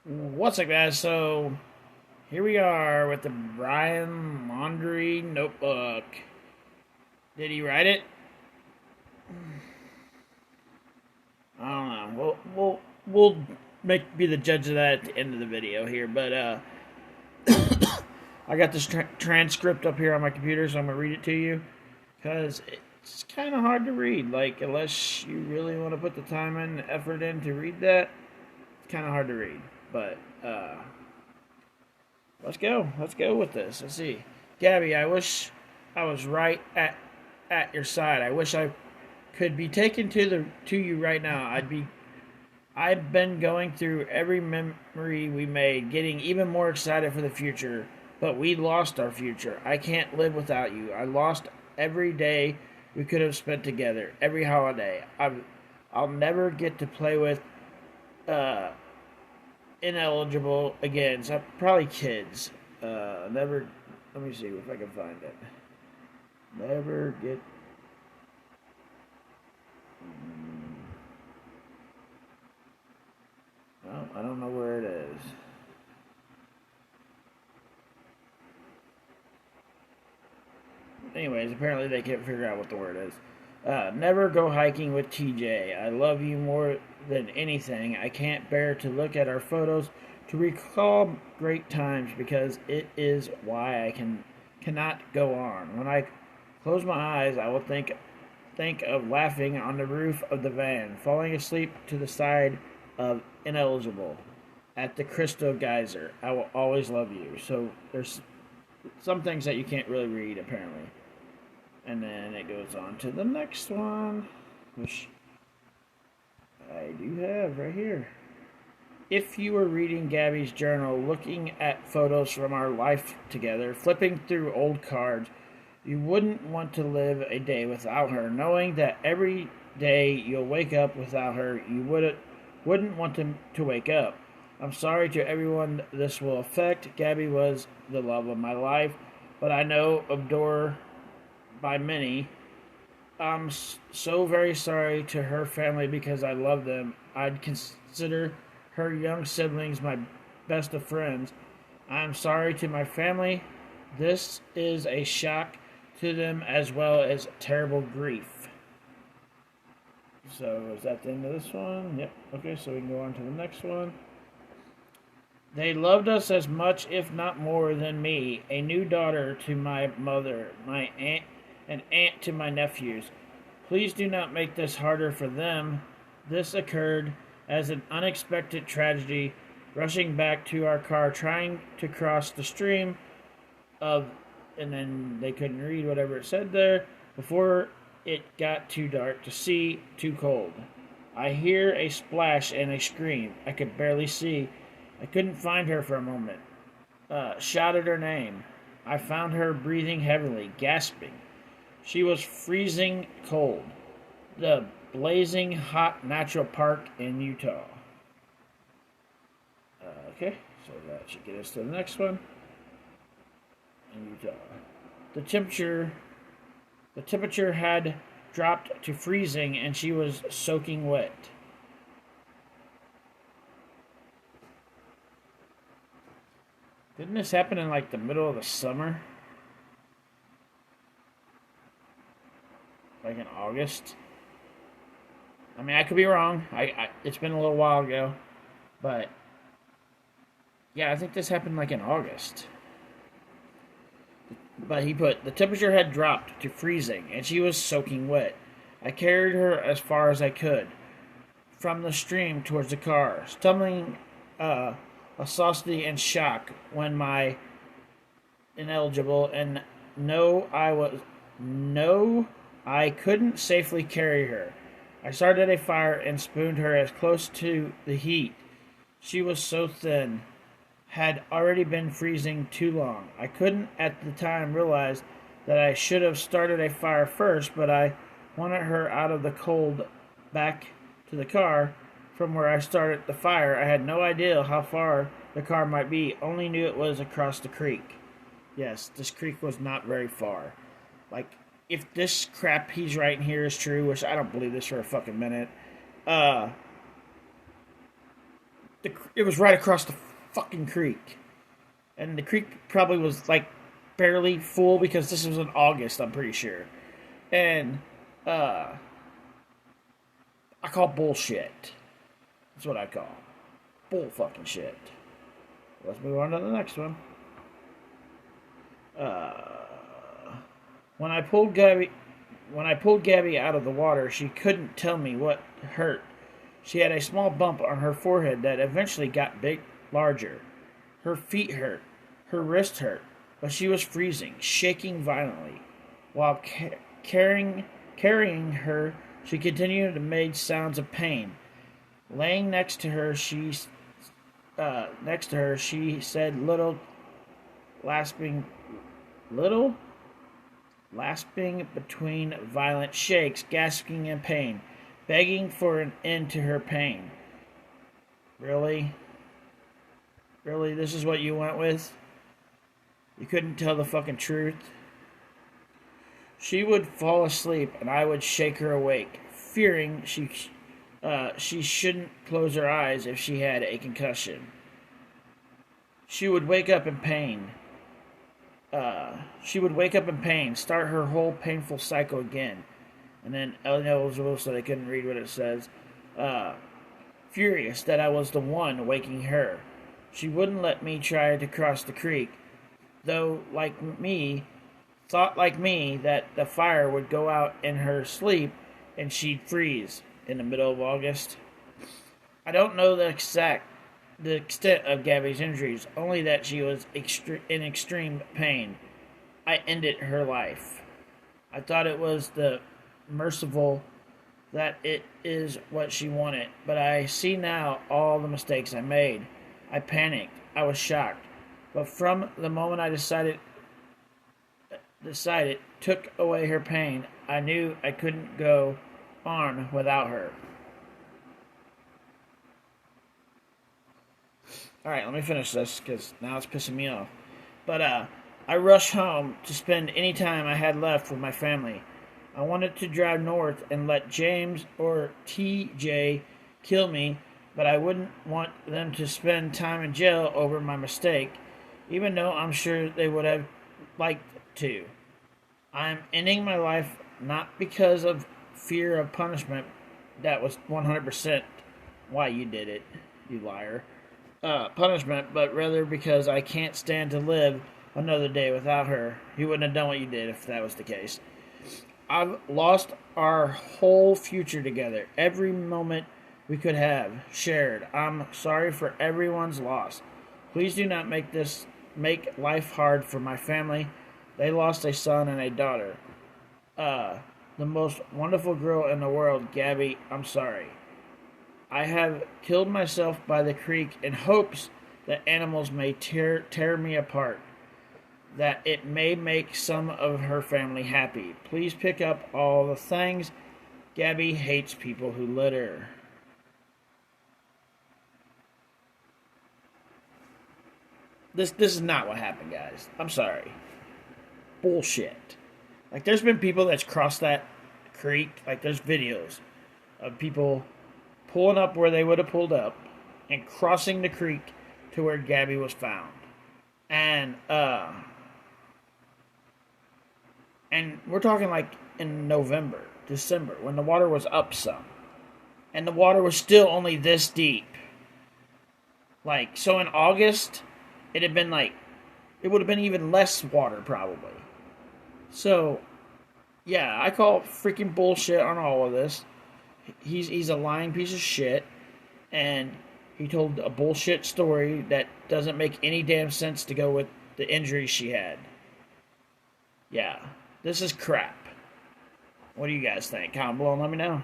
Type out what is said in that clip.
What's up, guys? So, here we are with the Brian Laundry notebook. Did he write it? I don't know. We'll be the judge of that at the end of the video here. But I got this transcript up here on my computer, so I'm gonna read it to you because it's kind of hard to read. Like, unless you really want to put the time and effort in to read that, it's kind of hard to read. But let's go. Let's go with this. Let's see. Gabby, I wish I was right at your side. I wish I could be taken to you right now. I've been going through every memory we made, getting even more excited for the future, but we lost our future. I can't live without you. I lost every day we could have spent together, every holiday. I'll never get to play with uh ineligible again. So probably kids. Never. Let me see if I can find it. Never get. Oh, I don't know where it is. Anyways, apparently they can't figure out what the word is. Never go hiking with TJ. I love you more than anything. I can't bear to look at our photos to recall great times because it is why I cannot go on. When I close my eyes, I will think of laughing on the roof of the van, falling asleep to the side of ineligible at the Crystal Geyser. I will always love you. So there's some things that you can't really read apparently. And then it goes on to the next one, which I do have right here. If you were reading Gabby's journal, looking at photos from our life together, flipping through old cards, you wouldn't want to live a day without her. Knowing that every day you'll wake up without her, you wouldn't want to wake up. I'm sorry to everyone this will affect. Gabby was the love of my life, but I know adored by many. I'm so very sorry to her family because I love them. I'd consider her young siblings my best of friends. I'm sorry to my family. This is a shock to them as well as terrible grief. So, is that the end of this one? Yep. Okay, so we can go on to the next one. They loved us as much, if not more, than me. A new daughter to my mother, my aunt, an aunt to my nephews. Please do not make this harder for them. This occurred as an unexpected tragedy, rushing back to our car, trying to cross the stream of, and then they couldn't read whatever it said there, before it got too dark to see, too cold. I hear a splash and a scream. I could barely see. I couldn't find her for a moment. Shouted her name. I found her breathing heavily, gasping. She was freezing cold. The blazing hot natural park in Utah. Okay, so that should get us to the next one. In Utah. The temperature had dropped to freezing and she was soaking wet. Didn't this happen in like the middle of the summer? Like in August? I mean, I could be wrong. It's been a little while ago, but yeah, I think this happened like in August. But he put the temperature had dropped to freezing and she was soaking wet. I carried her as far as I could from the stream towards the car, stumbling a saucity in shock when my ineligible and I couldn't safely carry her. I started a fire and spooned her as close to the heat. She was so thin, had already been freezing too long. I couldn't at the time realize that I should have started a fire first, but I wanted her out of the cold back to the car from where I started the fire. I had no idea how far the car might be, only knew it was across the creek. Yes, this creek was not very far. Like, if this crap he's writing here is true, which I don't believe this for a fucking minute, It was right across the fucking creek. And the creek probably was like barely full because this was in August, I'm pretty sure. And I call bullshit. That's what I call bull fucking shit. Let's move on to the next one. When I pulled Gabby out of the water, she couldn't tell me what hurt. She had a small bump on her forehead that eventually got larger. Her feet hurt, her wrist hurt, but she was freezing, shaking violently. While carrying her, she continued to make sounds of pain. Laying next to her, she said little lasping between violent shakes, gasping in pain, begging for an end to her pain. Really? Really, this is what you went with? You couldn't tell the fucking truth? She would fall asleep, and I would shake her awake, fearing she shouldn't close her eyes if she had a concussion. She would wake up in pain. Start her whole painful cycle again. And then ineligible, so they couldn't read what it says. Furious that I was the one waking her. She wouldn't let me try to cross the creek, though thought like me that the fire would go out in her sleep and she'd freeze in the middle of August. I don't know the extent of Gabby's injuries, only that she was in extreme pain. I ended her life. I thought it was the merciful that it is what she wanted, but I see now all the mistakes I made. I panicked. I was shocked. But from the moment I decided took away her pain, I knew I couldn't go on without her. Alright, let me finish this because now it's pissing me off. But I rushed home to spend any time I had left with my family. I wanted to drive north and let James or TJ kill me, but I wouldn't want them to spend time in jail over my mistake, even though I'm sure they would have liked to. I'm ending my life not because of fear of punishment. That was 100% why you did it, you liar. Punishment, but rather because I can't stand to live another day without her. You wouldn't have done what you did if that was the case. I've lost our whole future together, every moment we could have shared. I'm sorry for everyone's loss. Please do not make life hard for my family. They lost a son and a daughter. The most wonderful girl in the world, Gabby. I'm sorry. I have killed myself by the creek in hopes that animals may tear me apart, that it may make some of her family happy. Please pick up all the things. Gabby hates people who litter. This is not what happened, guys. I'm sorry. Bullshit. Like, there's been people that's crossed that creek. Like, there's videos of people pulling up where they would have pulled up and crossing the creek to where Gabby was found. And we're talking like in November, December, when the water was up some. And the water was still only this deep. Like, so in August, it would have been even less water probably. So, yeah, I call freaking bullshit on all of this. He's a lying piece of shit, and he told a bullshit story that doesn't make any damn sense to go with the injuries she had. Yeah, this is crap. What do you guys think? Comment below and let me know.